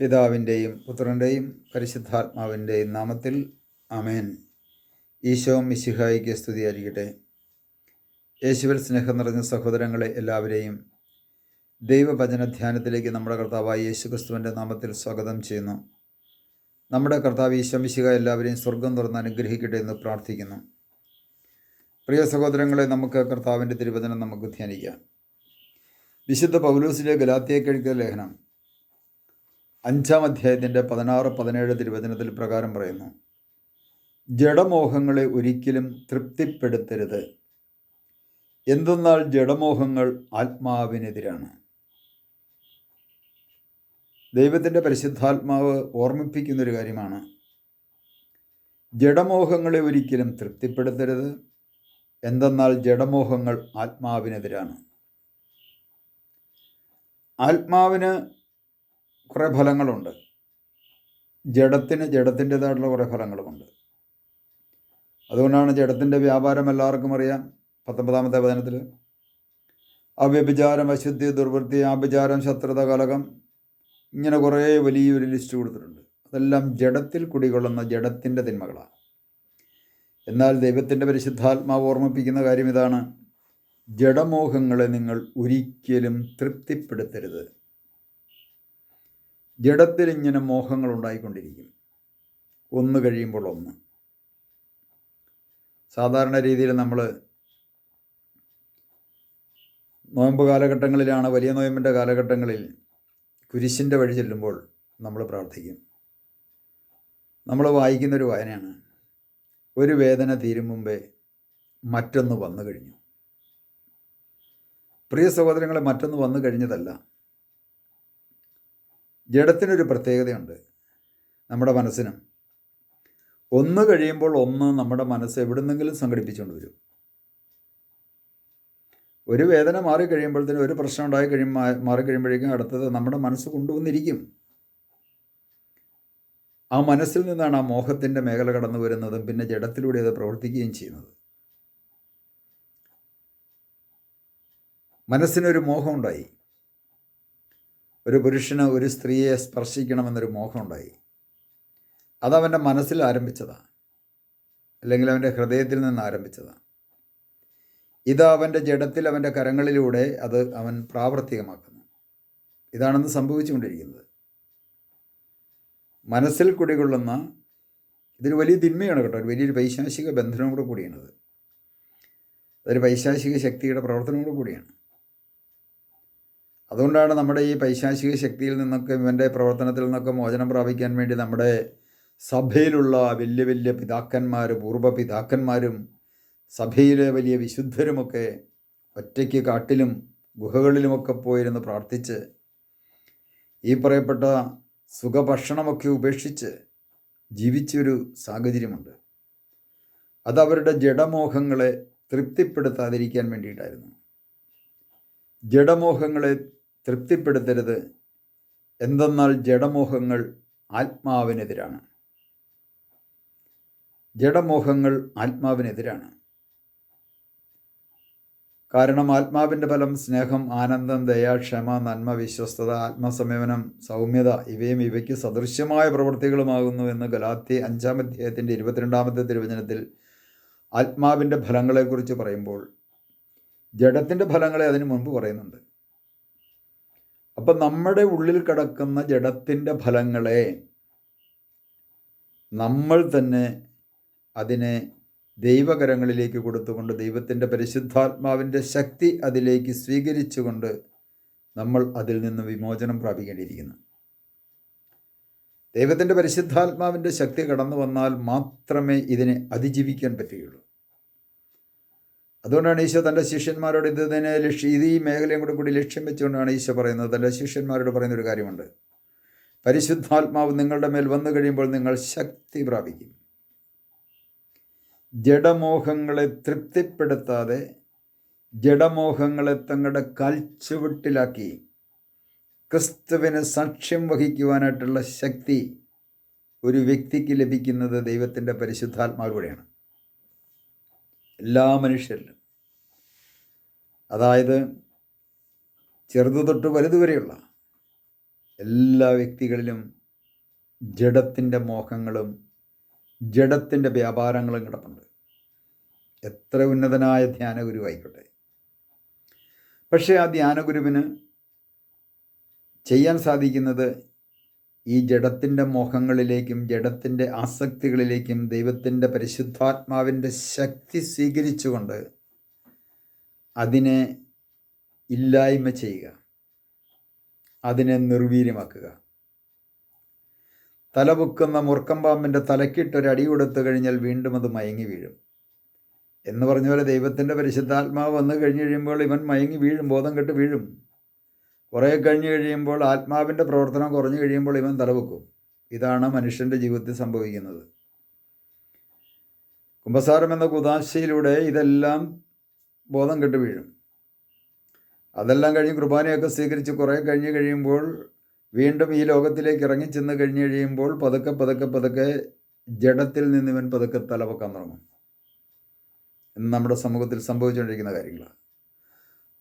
പിതാവിൻ്റെയും പുത്രൻ്റെയും പരിശുദ്ധാത്മാവിൻ്റെയും നാമത്തിൽ ആമേൻ. ഈശോ മിശിഹായിക്ക് സ്തുതിയായിരിക്കട്ടെ. യേശുവിൽ സ്നേഹം നിറഞ്ഞ സഹോദരങ്ങളെ എല്ലാവരെയും ദൈവവചന ധ്യാനത്തിലേക്ക് നമ്മുടെ കർത്താവായ യേശുക്രിസ്തുവിൻ്റെ നാമത്തിൽ സ്വാഗതം ചെയ്യുന്നു. നമ്മുടെ കർത്താവ് ഈശോ മിശിഹ എല്ലാവരെയും സ്വർഗം തുറന്ന് അനുഗ്രഹിക്കട്ടെ എന്ന് പ്രാർത്ഥിക്കുന്നു. പ്രിയ സഹോദരങ്ങളെ, നമുക്ക് കർത്താവിൻ്റെ തിരുവചനം നമുക്ക് ധ്യാനിക്കാം. വിശുദ്ധ പൗലോസിലെ ഗലാത്യക്കെഴുതിയ ലേഖനം 5-ാം അധ്യായത്തിൻ്റെ 16-17 തിരുവചനത്തിൽ പ്രകാരം പറയുന്നു: ജഡമോഹങ്ങളെ ഒരിക്കലും തൃപ്തിപ്പെടുത്തരുത്, എന്തെന്നാൽ ജഡമോഹങ്ങൾ ആത്മാവിനെതിരാണ്. ദൈവത്തിൻ്റെ പരിശുദ്ധാത്മാവ് ഓർമ്മിപ്പിക്കുന്നൊരു കാര്യമാണ്. ജഡമോഹങ്ങളെ ഒരിക്കലും തൃപ്തിപ്പെടുത്തരുത്, എന്തെന്നാൽ ജഡമോഹങ്ങൾ ആത്മാവിനെതിരാണ്. ആത്മാവിന് കുറേ ഫലങ്ങളുണ്ട്, ജഡത്തിന് ജഡത്തിൻ്റെതായിട്ടുള്ള കുറേ ഫലങ്ങളുമുണ്ട്. അതുകൊണ്ടാണ് ജഡത്തിൻ്റെ വ്യാപാരം എല്ലാവർക്കും അറിയാം. 19-ാമത്തെ വചനത്തിൽ വ്യഭിചാരം, അശുദ്ധി, ദുർവൃത്തി, ആഭിചാരം, ശത്രുത, കലകം, ഇങ്ങനെ കുറേ വലിയൊരു ലിസ്റ്റ് കൊടുത്തിട്ടുണ്ട്. അതെല്ലാം ജഡത്തിൽ കുടികൊള്ളുന്ന ജഡത്തിൻ്റെ തിന്മകളാണ്. എന്നാൽ ദൈവത്തിൻ്റെ പരിശുദ്ധാത്മാവ് ഓർമ്മിപ്പിക്കുന്ന കാര്യം ഇതാണ്: ജഡമോഹങ്ങളെ നിങ്ങൾ ഒരിക്കലും തൃപ്തിപ്പെടുത്തരുത്. ജഡത്തിൽ ഇങ്ങനെ മോഹങ്ങൾ ഉണ്ടായിക്കൊണ്ടിരിക്കും, ഒന്ന് കഴിയുമ്പോൾ ഒന്ന്. സാധാരണ രീതിയിൽ നമ്മൾ നോയമ്പ് കാലഘട്ടങ്ങളിലാണ്, വലിയ നോയമ്പിൻ്റെ കാലഘട്ടങ്ങളിൽ കുരിശിൻ്റെ വഴി ചെല്ലുമ്പോൾ നമ്മൾ പ്രാർത്ഥിക്കും. നമ്മൾ വായിക്കുന്നൊരു വായനയാണ്: ഒരു വേദന തീരും മുമ്പേ മറ്റൊന്ന് വന്നു കഴിഞ്ഞു. പ്രിയ സഹോദരങ്ങളെ, മറ്റൊന്ന് വന്നു കഴിഞ്ഞതല്ല. ജഡത്തിനൊരു പ്രത്യേകതയുണ്ട്, നമ്മുടെ മനസ്സിനും. ഒന്ന് കഴിയുമ്പോൾ ഒന്ന് നമ്മുടെ മനസ്സ് എവിടുന്നെങ്കിലും സംഘടിപ്പിച്ചുകൊണ്ട് വരും. ഒരു വേദന മാറിക്കഴിയുമ്പോഴത്തേനും, ഒരു പ്രശ്നം ഉണ്ടായി മാറിക്കഴിയുമ്പോഴേക്കും അടുത്തത് നമ്മുടെ മനസ്സ് കൊണ്ടുവന്നിരിക്കും. ആ മനസ്സിൽ നിന്നാണ് ആ മോഹത്തിൻ്റെ മേഖല കടന്നു വരുന്നതും പിന്നെ ജഡത്തിലൂടെ അത് പ്രവർത്തിക്കുകയും ചെയ്യുന്നത്. മനസ്സിനൊരു മോഹമുണ്ടായി. ഒരു പുരുഷന് ഒരു സ്ത്രീയെ സ്പർശിക്കണമെന്നൊരു മോഹമുണ്ടായി. അതവൻ്റെ മനസ്സിൽ ആരംഭിച്ചതാണ്, അല്ലെങ്കിൽ അവൻ്റെ ഹൃദയത്തിൽ നിന്ന് ആരംഭിച്ചതാണ്. ഇത് അവൻ്റെ ജഡത്തിൽ, അവൻ്റെ കരങ്ങളിലൂടെ അത് അവൻ പ്രാവർത്തികമാക്കുന്നു. ഇതാണെന്ന് സംഭവിച്ചുകൊണ്ടിരിക്കുന്നത്. മനസ്സിൽ കുടികൊള്ളുന്ന ഇതൊരു വലിയ തിന്മയാണ് കേട്ടോ, ഒരു വലിയൊരു പൈശാചിക ബന്ധനവും കൂടെ കൂടിയാണത്. അതൊരു പൈശാചിക ശക്തിയുടെ പ്രവർത്തനവും കൂടിയാണ്. അതുകൊണ്ടാണ് നമ്മുടെ ഈ പൈശാചിക ശക്തിയിൽ നിന്നൊക്കെ, ഇവൻ്റെ പ്രവർത്തനത്തിൽ നിന്നൊക്കെ മോചനം പ്രാപിക്കാൻ വേണ്ടി നമ്മുടെ സഭയിലുള്ള വലിയ വലിയ പിതാക്കന്മാർ, പൂർവ്വ പിതാക്കന്മാരും സഭയിലെ വലിയ വിശുദ്ധരുമൊക്കെ ഒറ്റയ്ക്ക് കാട്ടിലും ഗുഹകളിലുമൊക്കെ പോയിരുന്ന് പ്രാർത്ഥിച്ച് ഈ പറയപ്പെട്ട സുഖഭക്ഷണമൊക്കെ ഉപേക്ഷിച്ച് ജീവിച്ചൊരു സാഹചര്യമുണ്ട്. അതവരുടെ ജഡമോഹങ്ങളെ തൃപ്തിപ്പെടുത്താതിരിക്കാൻ വേണ്ടിയിട്ടായിരുന്നു. ജഡമോഹങ്ങളെ തൃപ്തിപ്പെടുത്തരുത്, എന്തെന്നാൽ ജഡമോഹങ്ങൾ ആത്മാവിനെതിരാണ്. ജഡമോഹങ്ങൾ ആത്മാവിനെതിരാണ്. കാരണം ആത്മാവിൻ്റെ ഫലം സ്നേഹം, ആനന്ദം, ദയ, ക്ഷമ, നന്മ, വിശ്വസ്തത, ആത്മസംയമനം, സൗമ്യത ഇവയും ഇവയ്ക്ക് സദൃശ്യമായ പ്രവൃത്തികളുമാകുന്നു എന്ന് ഗലാത്യ 5-ാം അധ്യായത്തിൻ്റെ 22-ാമത്തെ തിരുവചനത്തിൽ ആത്മാവിൻ്റെ ഫലങ്ങളെക്കുറിച്ച് പറയുമ്പോൾ ജഡത്തിൻ്റെ ഫലങ്ങളെ അതിനു മുൻപ് പറയുന്നുണ്ട്. അപ്പം നമ്മുടെ ഉള്ളിൽ കിടക്കുന്ന ജഡത്തിൻ്റെ ഫലങ്ങളെ നമ്മൾ തന്നെ അതിനെ ദൈവകരങ്ങളിലേക്ക് കൊടുത്തുകൊണ്ട്, ദൈവത്തിൻ്റെ പരിശുദ്ധാത്മാവിൻ്റെ ശക്തി അതിലേക്ക് സ്വീകരിച്ചുകൊണ്ട് നമ്മൾ അതിൽ നിന്ന് വിമോചനം പ്രാപിക്കേണ്ടിയിരിക്കുന്നു. ദൈവത്തിൻ്റെ പരിശുദ്ധാത്മാവിൻ്റെ ശക്തി കടന്നു വന്നാൽ മാത്രമേ ഇതിനെ അതിജീവിക്കാൻ പറ്റുകയുള്ളൂ. അതുകൊണ്ടാണ് ഈശോ തൻ്റെ ശിഷ്യന്മാരോട് ഇത് ഈ മേഖലയും കൂടി ലക്ഷ്യം വെച്ചുകൊണ്ടാണ് ഈശോ പറയുന്നത്, തൻ്റെ ശിഷ്യന്മാരോട് പറയുന്നൊരു കാര്യമുണ്ട്: പരിശുദ്ധാത്മാവ് നിങ്ങളുടെ മേൽ വന്നു കഴിയുമ്പോൾ നിങ്ങൾ ശക്തി പ്രാപിക്കും. ജഡമോഹങ്ങളെ തൃപ്തിപ്പെടുത്താതെ, ജഡമോഹങ്ങളെ തങ്ങളുടെ കാൽച്ചുവട്ടിലാക്കി ക്രിസ്തുവിന് സാക്ഷ്യം വഹിക്കുവാനായിട്ടുള്ള ശക്തി ഒരു വ്യക്തിക്ക് ലഭിക്കുന്നത് ദൈവത്തിൻ്റെ പരിശുദ്ധാത്മാവിലൂടെയാണ്. എല്ലാ മനുഷ്യരിലും, അതായത് ചെറുതു തൊട്ട് വലുതുവരെയുള്ള എല്ലാ വ്യക്തികളിലും ജഡത്തിൻ്റെ മോഹങ്ങളും ജഡത്തിൻ്റെ വ്യാപാരങ്ങളും കിടപ്പുണ്ട്. എത്ര ഉന്നതനായ ധ്യാനഗുരുവായിക്കോട്ടെ. പക്ഷേ ആ ധ്യാനഗുരുവിന് ചെയ്യാൻ സാധിക്കുന്നത് ഈ ജഡത്തിൻ്റെ മോഹങ്ങളിലേക്കും ജഡത്തിൻ്റെ ആസക്തികളിലേക്കും ദൈവത്തിൻ്റെ പരിശുദ്ധാത്മാവിൻ്റെ ശക്തി സ്വീകരിച്ചുകൊണ്ട് അതിനെ ഇല്ലായ്മ ചെയ്യുക, അതിനെ നിർവീര്യമാക്കുക. തലപൊക്കുന്ന മൂർഖം പാമ്പിൻ്റെ തലക്കിട്ടൊരടി കൊടുത്തു കഴിഞ്ഞാൽ വീണ്ടും അത് മയങ്ങി വീഴും എന്ന് പറഞ്ഞ പോലെ ദൈവത്തിൻ്റെ പരിശുദ്ധാത്മാവ് വന്നു കഴിഞ്ഞ് കഴിയുമ്പോൾ ഇവൻ മയങ്ങി വീഴും, ബോധം കെട്ട് വീഴും. കുറേ കഴിഞ്ഞ് കഴിയുമ്പോൾ ആത്മാവിൻ്റെ പ്രവർത്തനം കുറഞ്ഞു കഴിയുമ്പോൾ ഇവൻ തലപൊക്കും. ഇതാണ് മനുഷ്യൻ്റെ ജീവിതത്തിൽ സംഭവിക്കുന്നത്. കുമ്പസാരം എന്ന കുദാശയിലൂടെ ഇതെല്ലാം ബോധം കെട്ട് വീഴും. അതെല്ലാം കഴിഞ്ഞ് കുർബാനയൊക്കെ സ്വീകരിച്ച് കുറേ കഴിഞ്ഞ് കഴിയുമ്പോൾ വീണ്ടും ഈ ലോകത്തിലേക്ക് ഇറങ്ങിച്ചെന്ന് കഴിഞ്ഞ് കഴിയുമ്പോൾ പതുക്കെ പതുക്കെ പതുക്കെ ജഡത്തിൽ നിന്ന് ഇവൻ പതുക്കെ തലപൊക്കാൻ തുടങ്ങും. ഇന്ന് നമ്മുടെ സമൂഹത്തിൽ സംഭവിച്ചുകൊണ്ടിരിക്കുന്ന കാര്യങ്ങളാണ്.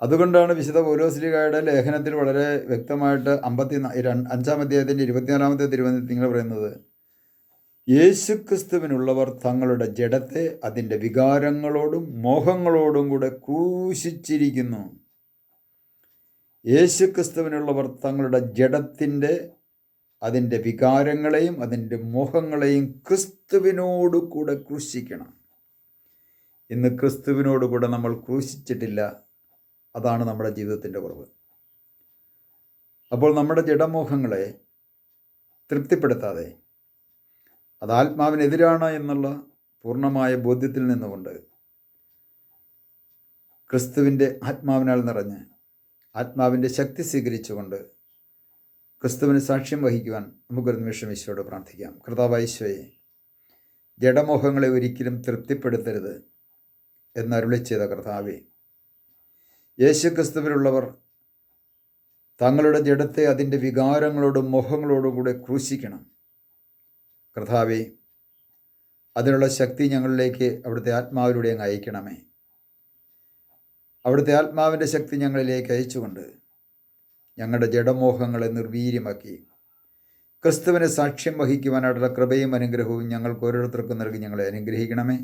അതുകൊണ്ടാണ് വിശുദ്ധ പൗലോസ്ലീഹായുടെ ലേഖനത്തിൽ വളരെ വ്യക്തമായിട്ട് 5-ാം അധ്യായത്തിൻ്റെ 24-ാമത്തെ തിരുവചനത്തിൽ ഇങ്ങനെ പറയുന്നത്, യേശുക്രിസ്തുവിനുള്ളവർ തങ്ങളുടെ ജഡത്തെ അതിൻ്റെ വികാരങ്ങളോടും മോഹങ്ങളോടും കൂടെ ക്രൂശിച്ചിരിക്കുന്നു. യേശുക്രിസ്തുവിനുള്ളവർ തങ്ങളുടെ ജഡത്തിൻ്റെ അതിൻ്റെ വികാരങ്ങളെയും അതിൻ്റെ മോഹങ്ങളെയും ക്രിസ്തുവിനോട് കൂടെ ക്രൂശിക്കണം. ഇന്ന് ക്രിസ്തുവിനോട് കൂടെ നമ്മൾ ക്രൂശിച്ചിട്ടില്ല. അതാണ് നമ്മുടെ ജീവിതത്തിൻ്റെ കുറവ്. അപ്പോൾ നമ്മുടെ ജഡമോഹങ്ങളെ തൃപ്തിപ്പെടുത്താതെ അത് ആത്മാവിനെതിരാണ് എന്നുള്ള പൂർണ്ണമായ ബോധ്യത്തിൽ നിന്നുകൊണ്ട് ക്രിസ്തുവിൻ്റെ ആത്മാവിനാൽ നിറഞ്ഞ് ആത്മാവിൻ്റെ ശക്തി സ്വീകരിച്ചുകൊണ്ട് ക്രിസ്തുവിന് സാക്ഷ്യം വഹിക്കുവാൻ നമുക്കൊരു നിമിഷം ഈശോയോട് പ്രാർത്ഥിക്കാം. കർത്താവായ ഈശോയെ, ജഡമോഹങ്ങളെ ഒരിക്കലും തൃപ്തിപ്പെടുത്തരുത് എന്നരുളി ചെയ്ത കർത്താവേ, യേശുക്രിസ്തുവിലുള്ളവർ തങ്ങളുടെ ജഡത്തെ അതിൻ്റെ വികാരങ്ങളോടും മോഹങ്ങളോടും കൂടെ ക്രൂശിക്കണം. കർത്താവേ, അതിനുള്ള ശക്തി ഞങ്ങളിലേക്ക് അവിടുത്തെ ആത്മാവിലൂടെ അങ്ങ് അയക്കണമേ. അവിടുത്തെ ആത്മാവിൻ്റെ ശക്തി ഞങ്ങളിലേക്ക് അയച്ചുകൊണ്ട് ഞങ്ങളുടെ ജഡമോഹങ്ങളെ നിർവീര്യമാക്കി ക്രിസ്തുവിനെ സാക്ഷ്യം വഹിക്കുവാനായിട്ടുള്ള കൃപയും അനുഗ്രഹവും ഞങ്ങൾക്ക് ഓരോരുത്തർക്കും നൽകി ഞങ്ങളെ അനുഗ്രഹിക്കണമേ.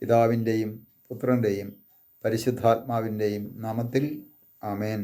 പിതാവിൻ്റെയും പുത്രൻ്റെയും പരിശുദ്ധാത്മാവിൻ്റെയും നാമത്തിൽ ആമേൻ.